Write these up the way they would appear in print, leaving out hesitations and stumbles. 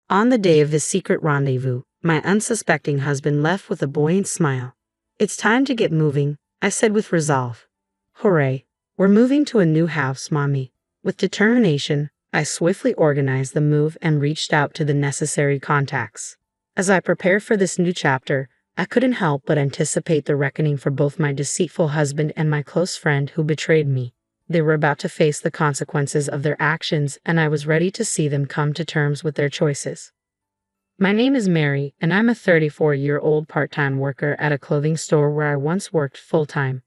On the day of his secret rendezvous, my unsuspecting husband left with a buoyant smile. "It's time to get moving," I said with resolve. "Hooray. We're moving to a new house, Mommy." With determination, I swiftly organized the move and reached out to the necessary contacts. As I prepared for this new chapter, I couldn't help but anticipate the reckoning for both my deceitful husband and my close friend who betrayed me. They were about to face the consequences of their actions, and I was ready to see them come to terms with their choices. My name is Mary, and I'm a 34-year-old part-time worker at a clothing store where I once worked full-time.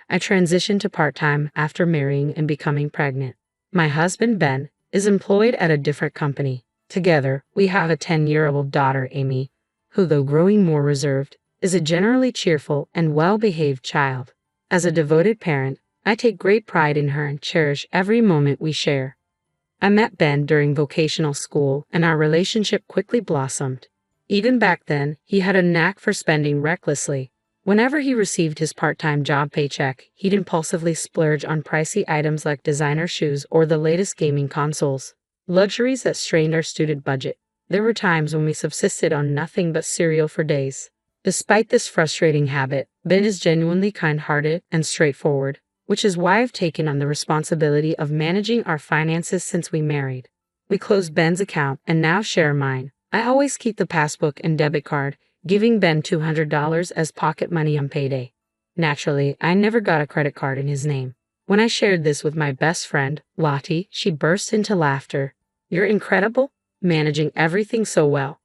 I transitioned to part-time after marrying and becoming pregnant. My husband, Ben, is employed at a different company. Together, we have a 10-year-old daughter, Amy, who, though growing more reserved, is a generally cheerful and well-behaved child. As a devoted parent, I take great pride in her and cherish every moment we share. I met Ben during vocational school, and our relationship quickly blossomed. Even back then, he had a knack for spending recklessly. Whenever he received his part-time job paycheck, he'd impulsively splurge on pricey items like designer shoes or the latest gaming consoles, luxuries that strained our student budget. There were times when we subsisted on nothing but cereal for days. Despite this frustrating habit, Ben is genuinely kind-hearted and straightforward, which is why I've taken on the responsibility of managing our finances since we married. We closed Ben's account and now share mine. I always keep the passbook and debit card, giving Ben $200 as pocket money on payday. Naturally, I never got a credit card in his name. When I shared this with my best friend, Lottie, she burst into laughter. "You're incredible, managing everything so well."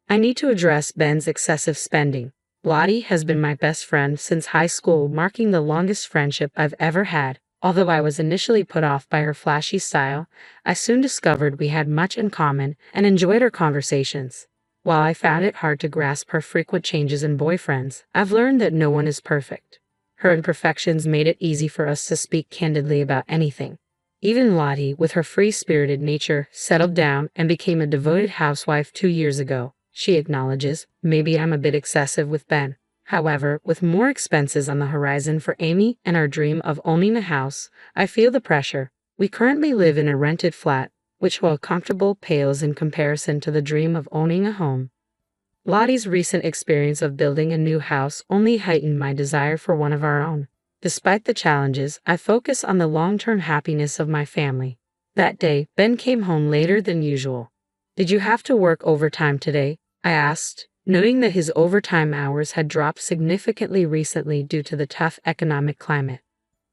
I need to address Ben's excessive spending. Lottie has been my best friend since high school, marking the longest friendship I've ever had. Although I was initially put off by her flashy style, I soon discovered we had much in common and enjoyed our conversations. While I found it hard to grasp her frequent changes in boyfriends, I've learned that no one is perfect. Her imperfections made it easy for us to speak candidly about anything. Even Lottie, with her free-spirited nature, settled down and became a devoted housewife 2 years ago. She acknowledges, maybe I'm a bit excessive with Ben. However, with more expenses on the horizon for Amy and our dream of owning a house, I feel the pressure. We currently live in a rented flat, which, while comfortable, pales in comparison to the dream of owning a home. Lottie's recent experience of building a new house only heightened my desire for one of our own. Despite the challenges, I focus on the long-term happiness of my family. That day, Ben came home later than usual. "Did you have to work overtime today?" I asked, noting that his overtime hours had dropped significantly recently due to the tough economic climate.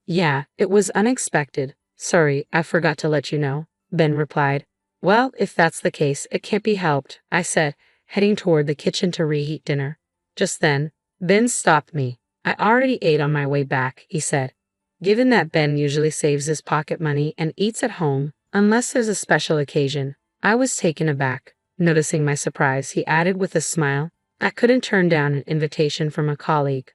"Yeah, it was unexpected. Sorry, I forgot to let you know," Ben replied. "Well, if that's the case, it can't be helped," I said, heading toward the kitchen to reheat dinner. Just then, Ben stopped me. "I already ate on my way back," he said. Given that Ben usually saves his pocket money and eats at home, unless there's a special occasion, I was taken aback. Noticing my surprise, he added with a smile, "I couldn't turn down an invitation from a colleague."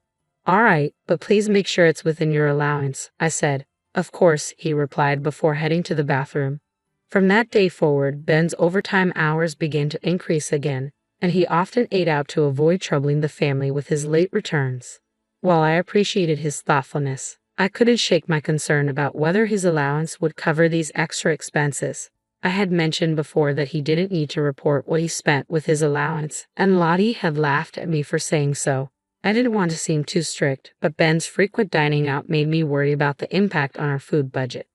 "All right, but please make sure it's within your allowance," I said. "Of course," he replied before heading to the bathroom. From that day forward, Ben's overtime hours began to increase again, and he often ate out to avoid troubling the family with his late returns. While I appreciated his thoughtfulness, I couldn't shake my concern about whether his allowance would cover these extra expenses. I had mentioned before that he didn't need to report what he spent with his allowance, and Lottie had laughed at me for saying so. I didn't want to seem too strict, but Ben's frequent dining out made me worry about the impact on our food budget.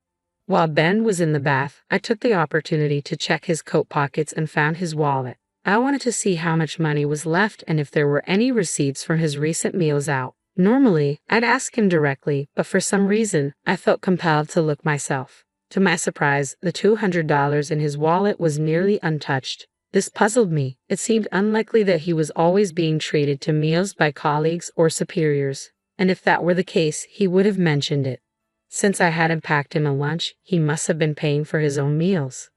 While Ben was in the bath, I took the opportunity to check his coat pockets and found his wallet. I wanted to see how much money was left and if there were any receipts from his recent meals out. Normally, I'd ask him directly, but for some reason, I felt compelled to look myself. To my surprise, the $200 in his wallet was nearly untouched. This puzzled me. It seemed unlikely that he was always being treated to meals by colleagues or superiors, and if that were the case, he would have mentioned it. Since I hadn't packed him a lunch, he must have been paying for his own meals.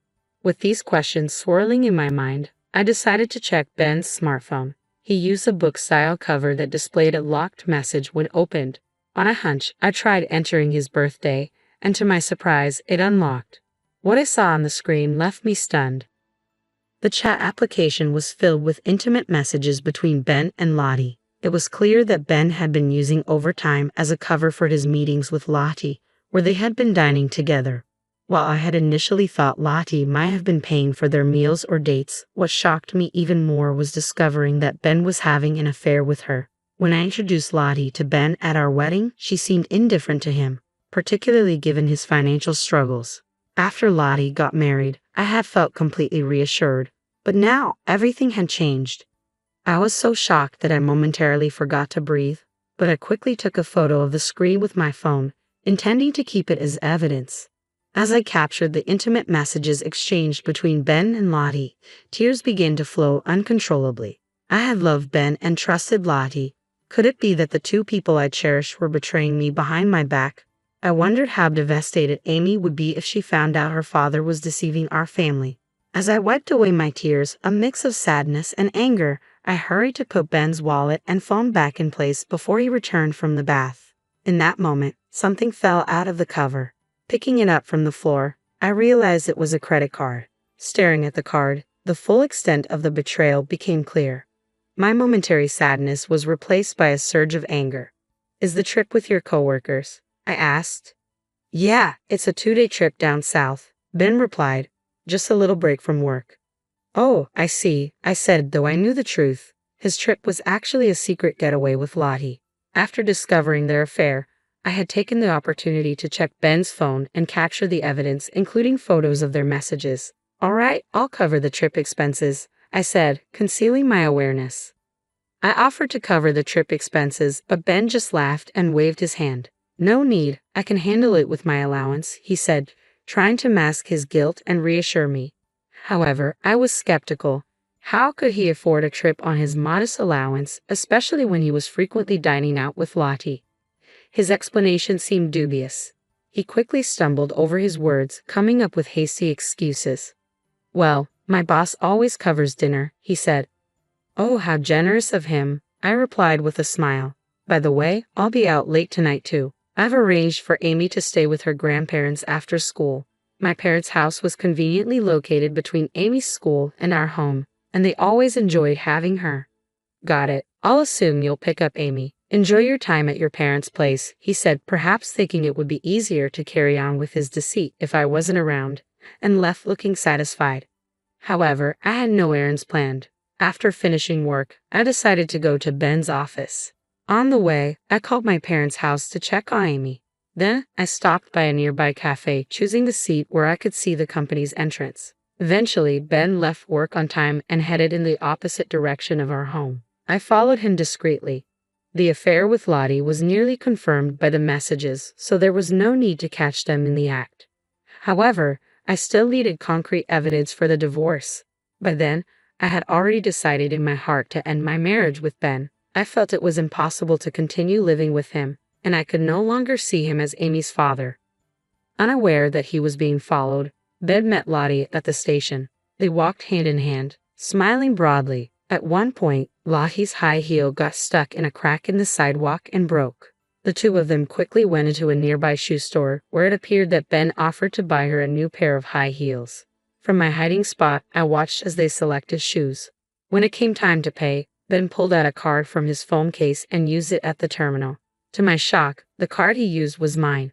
With these questions swirling in my mind, I decided to check Ben's smartphone. He used a book-style cover that displayed a locked message when opened. On a hunch, I tried entering his birthday, and to my surprise, it unlocked. What I saw on the screen left me stunned. The chat application was filled with intimate messages between Ben and Lottie. It was clear that Ben had been using overtime as a cover for his meetings with Lottie, where they had been dining together. While I had initially thought Lottie might have been paying for their meals or dates, what shocked me even more was discovering that Ben was having an affair with her. When I introduced Lottie to Ben at our wedding, she seemed indifferent to him, particularly given his financial struggles. After Lottie got married, I had felt completely reassured, but now everything had changed. I was so shocked that I momentarily forgot to breathe, but I quickly took a photo of the screen with my phone, intending to keep it as evidence. As I captured the intimate messages exchanged between Ben and Lottie, tears began to flow uncontrollably. I had loved Ben and trusted Lottie. Could it be that the two people I cherished were betraying me behind my back? I wondered how devastated Amy would be if she found out her father was deceiving our family. As I wiped away my tears, a mix of sadness and anger, I hurried to put Ben's wallet and phone back in place before he returned from the bath. In that moment, something fell out of the cover. Picking it up from the floor, I realized it was a credit card. Staring at the card, the full extent of the betrayal became clear. My momentary sadness was replaced by a surge of anger. "Is the trip with your coworkers?" I asked. "Yeah, it's a 2-day trip down south," Ben replied. "Just a little break from work." "Oh, I see," I said, though I knew the truth. His trip was actually a secret getaway with Lottie. After discovering their affair, I had taken the opportunity to check Ben's phone and capture the evidence, including photos of their messages. "All right, I'll cover the trip expenses," I said, concealing my awareness. I offered to cover the trip expenses, but Ben just laughed and waved his hand. "No need, I can handle it with my allowance," he said, trying to mask his guilt and reassure me. However, I was skeptical. How could he afford a trip on his modest allowance, especially when he was frequently dining out with Lottie? His explanation seemed dubious. He quickly stumbled over his words, coming up with hasty excuses. "Well, my boss always covers dinner," he said. "Oh, how generous of him," I replied with a smile. "By the way, I'll be out late tonight too. I've arranged for Amy to stay with her grandparents after school." My parents' house was conveniently located between Amy's school and our home, and they always enjoyed having her. "Got it. I'll assume you'll pick up Amy. Enjoy your time at your parents' place," he said, perhaps thinking it would be easier to carry on with his deceit if I wasn't around, and left looking satisfied. However, I had no errands planned. After finishing work, I decided to go to Ben's office. On the way, I called my parents' house to check on Amy. Then, I stopped by a nearby cafe, choosing the seat where I could see the company's entrance. Eventually, Ben left work on time and headed in the opposite direction of our home. I followed him discreetly. The affair with Lottie was nearly confirmed by the messages, so there was no need to catch them in the act. However, I still needed concrete evidence for the divorce. By then, I had already decided in my heart to end my marriage with Ben. I felt it was impossible to continue living with him, and I could no longer see him as Amy's father. Unaware that he was being followed, Ben met Lottie at the station. They walked hand in hand, smiling broadly. At one point, Lottie's high heel got stuck in a crack in the sidewalk and broke. The two of them quickly went into a nearby shoe store, where it appeared that Ben offered to buy her a new pair of high heels. From my hiding spot, I watched as they selected shoes. When it came time to pay, Ben pulled out a card from his phone case and used it at the terminal. To my shock, the card he used was mine.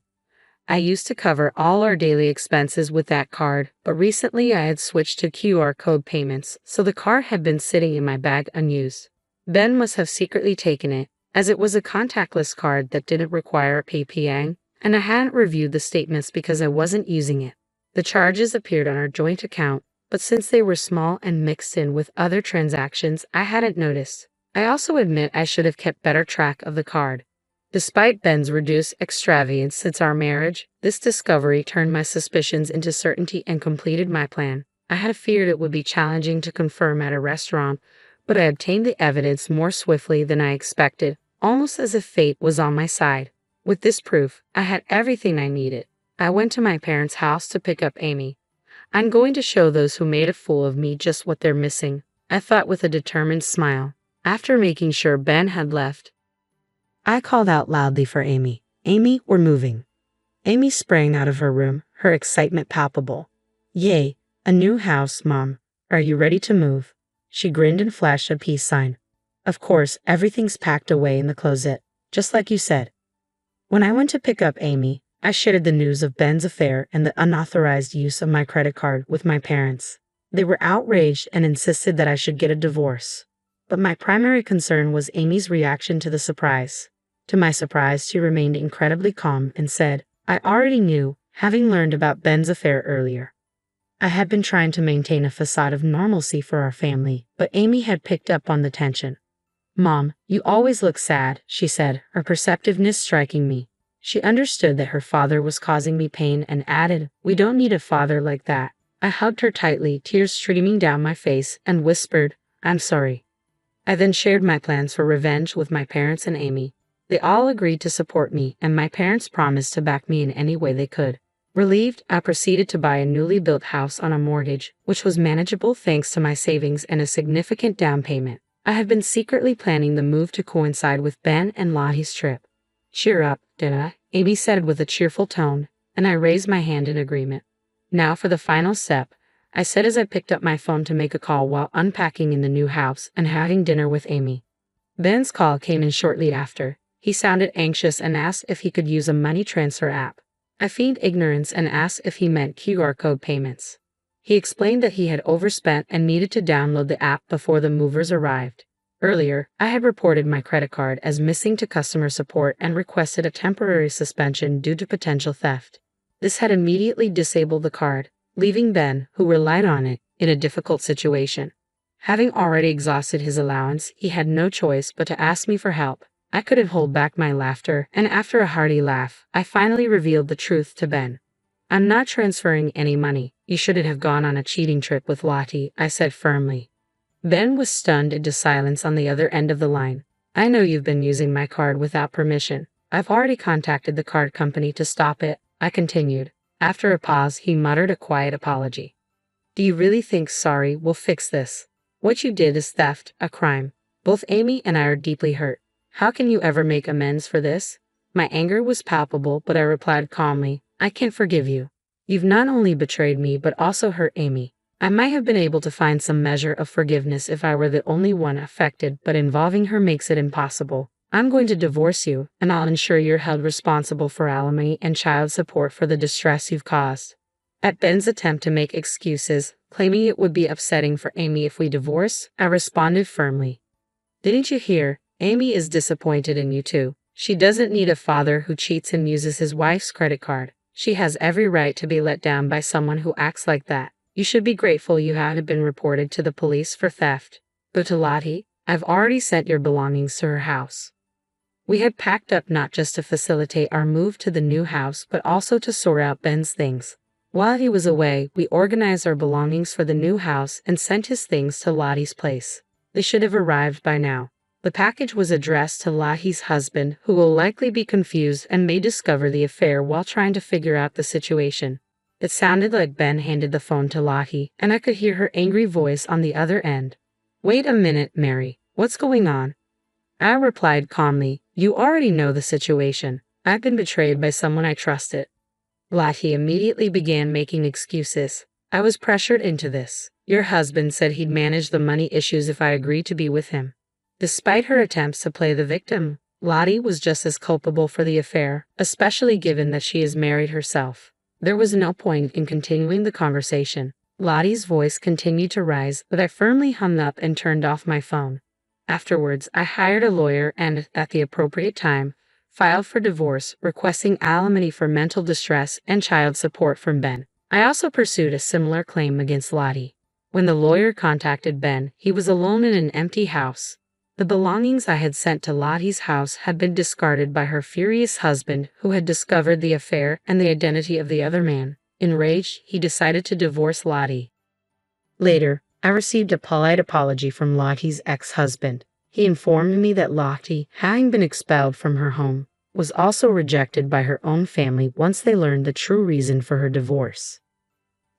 I used to cover all our daily expenses with that card, but recently I had switched to QR code payments, so the card had been sitting in my bag unused. Ben must have secretly taken it, as it was a contactless card that didn't require a PPN, and I hadn't reviewed the statements because I wasn't using it. The charges appeared on our joint account, but since they were small and mixed in with other transactions, I hadn't noticed. I also admit I should have kept better track of the card. Despite Ben's reduced extravagance since our marriage, this discovery turned my suspicions into certainty and completed my plan. I had feared it would be challenging to confirm at a restaurant, but I obtained the evidence more swiftly than I expected, almost as if fate was on my side. With this proof, I had everything I needed. I went to my parents' house to pick up Amy. "I'm going to show those who made a fool of me just what they're missing," I thought with a determined smile. After making sure Ben had left, I called out loudly for Amy. "Amy, we're moving." Amy sprang out of her room, her excitement palpable. "Yay, a new house, Mom. Are you ready to move?" She grinned and flashed a peace sign. "Of course, everything's packed away in the closet, just like you said." When I went to pick up Amy, I shared the news of Ben's affair and the unauthorized use of my credit card with my parents. They were outraged and insisted that I should get a divorce. But my primary concern was Amy's reaction to the surprise. To my surprise, she remained incredibly calm and said, "I already knew, having learned about Ben's affair earlier." I had been trying to maintain a facade of normalcy for our family, but Amy had picked up on the tension. "Mom, you always look sad," she said, her perceptiveness striking me. She understood that her father was causing me pain and added, "We don't need a father like that." I hugged her tightly, tears streaming down my face, and whispered, "I'm sorry." I then shared my plans for revenge with my parents and Amy. They all agreed to support me, and my parents promised to back me in any way they could. Relieved, I proceeded to buy a newly built house on a mortgage, which was manageable thanks to my savings and a significant down payment. I had been secretly planning the move to coincide with Ben and Lottie's trip. "Cheer up, Dana," Amy said with a cheerful tone, and I raised my hand in agreement. "Now for the final step," I said as I picked up my phone to make a call while unpacking in the new house and having dinner with Amy. Ben's call came in shortly after. He sounded anxious and asked if he could use a money transfer app. I feigned ignorance and asked if he meant QR code payments. He explained that he had overspent and needed to download the app before the movers arrived. Earlier, I had reported my credit card as missing to customer support and requested a temporary suspension due to potential theft. This had immediately disabled the card, leaving Ben, who relied on it, in a difficult situation. Having already exhausted his allowance, he had no choice but to ask me for help. I couldn't hold back my laughter, and after a hearty laugh, I finally revealed the truth to Ben. "I'm not transferring any money. You shouldn't have gone on a cheating trip with Lottie," I said firmly. Ben was stunned into silence on the other end of the line. "I know you've been using my card without permission. I've already contacted the card company to stop it," I continued. After a pause, he muttered a quiet apology. "Do you really think sorry will fix this? What you did is theft, a crime. Both Amy and I are deeply hurt. How can you ever make amends for this?" My anger was palpable, but I replied calmly, "I can't forgive you. You've not only betrayed me, but also hurt Amy. I might have been able to find some measure of forgiveness if I were the only one affected, but involving her makes it impossible. I'm going to divorce you, and I'll ensure you're held responsible for alimony and child support for the distress you've caused." At Ben's attempt to make excuses, claiming it would be upsetting for Amy if we divorced, I responded firmly, "Didn't you hear? Amy is disappointed in you too. She doesn't need a father who cheats and uses his wife's credit card. She has every right to be let down by someone who acts like that. You should be grateful you haven't been reported to the police for theft. Go to Lottie. I've already sent your belongings to her house." We had packed up not just to facilitate our move to the new house, but also to sort out Ben's things. While he was away, we organized our belongings for the new house and sent his things to Lottie's place. They should have arrived by now. The package was addressed to Lottie's husband, who will likely be confused and may discover the affair while trying to figure out the situation. It sounded like Ben handed the phone to Lottie, and I could hear her angry voice on the other end. "Wait a minute, Mary. What's going on?" I replied calmly, "You already know the situation. I've been betrayed by someone I trusted." Lottie immediately began making excuses. "I was pressured into this. Your husband said he'd manage the money issues if I agreed to be with him." Despite her attempts to play the victim, Lottie was just as culpable for the affair, especially given that she is married herself. There was no point in continuing the conversation. Lottie's voice continued to rise, but I firmly hung up and turned off my phone. Afterwards, I hired a lawyer and, at the appropriate time, filed for divorce, requesting alimony for mental distress and child support from Ben. I also pursued a similar claim against Lottie. When the lawyer contacted Ben, he was alone in an empty house. The belongings I had sent to Lottie's house had been discarded by her furious husband, who had discovered the affair and the identity of the other man. Enraged, he decided to divorce Lottie. Later, I received a polite apology from Lottie's ex-husband. He informed me that Lottie, having been expelled from her home, was also rejected by her own family once they learned the true reason for her divorce.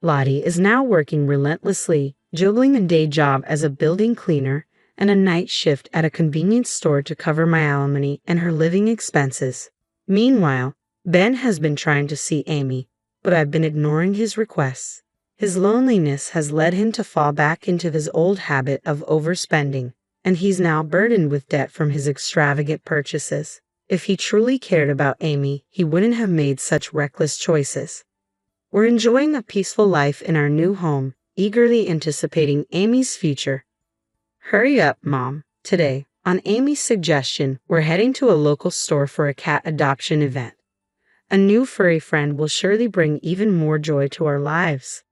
Lottie is now working relentlessly, juggling a day job as a building cleaner and a night shift at a convenience store to cover my alimony and her living expenses. Meanwhile, Ben has been trying to see Amy, but I've been ignoring his requests. His loneliness has led him to fall back into his old habit of overspending, and he's now burdened with debt from his extravagant purchases. If he truly cared about Amy, he wouldn't have made such reckless choices. We're enjoying a peaceful life in our new home, eagerly anticipating Amy's future. Hurry up, Mom. Today, on Amy's suggestion, we're heading to a local store for a cat adoption event. A new furry friend will surely bring even more joy to our lives.